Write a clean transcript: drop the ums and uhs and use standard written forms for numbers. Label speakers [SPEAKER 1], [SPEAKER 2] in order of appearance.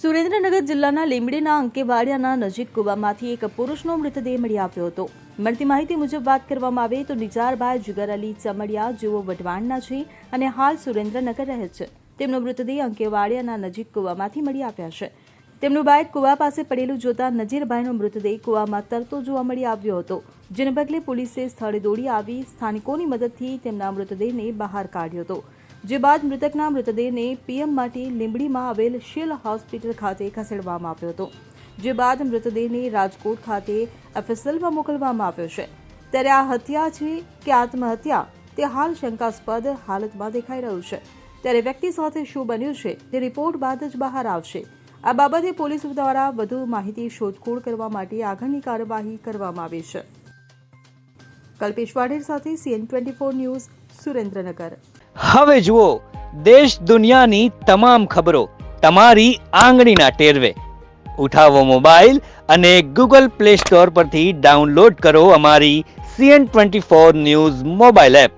[SPEAKER 1] સુરેન્દ્રનગર જિલ્લાના લીંબડીના અંકેવાડિયાના નજીક કૂવામાંથી એક પુરુષનો મૃતદેહ મળી આવ્યો હતો। મળતી માહિતી મુજબ વાત કરવામાં આવે તો નિજારભાઈ જુગર અલી ચમડિયા જેઓ વઢવાણના છે અને હાલ સુરેન્દ્રનગર રહે છે। તેમનો મૃતદેહ અંકેવાડિયાના નજીક કૂવામાંથી મળી આવ્યા છે। તેમનું બાઇક કૂવા પાસે પડેલું જોતા નજીરભાઈનો મૃતદેહ કૂવામાં તરતો જોવા મળી આવ્યો હતો, જેને પગલે પોલીસે સ્થળે દોડી આવી સ્થાનિકોની મદદથી તેમના મૃતદેહને બહાર કાઢ્યો હતો। જે બાદ મૃતકના મૃતદેહને પીએમ માટે લીંબડીમાં આવેલ શીલ હોસ્પિટલ ખાતે ખસેડવામાં આવ્યો હતો। જે બાદ મૃતદેહને રાજકોટ ખાતે એફએસએલમાં મોકલવામાં આવ્યો છે। ત્યારે આ હત્યા છે કે આત્મહત્યા તે હાલ શંકાસ્પદ હાલતમાં દેખાઈ રહ્યું છે। ત્યારે વ્યક્તિ સાથે શું બન્યું છે તે રિપોર્ટ બાદ જ બહાર આવશે। આ બાબતે પોલીસ દ્વારા વધુ માહિતી શોધખોળ કરવા માટે આગળની કાર્યવાહી કરવામાં આવી છે। કલ્પેશ વાઢેર સાથે CN24 ન્યૂઝ, સુરેન્દ્રનગર।
[SPEAKER 2] હવે જુઓ દેશ દુનિયાની તમામ ખબરો તમારી આંગળીના ટેરવે। ઉઠાવો મોબાઈલ અને ગૂગલ પ્લે સ્ટોર પરથી ડાઉનલોડ કરો અમારી CN24 ન્યૂઝ મોબાઈલ એપ।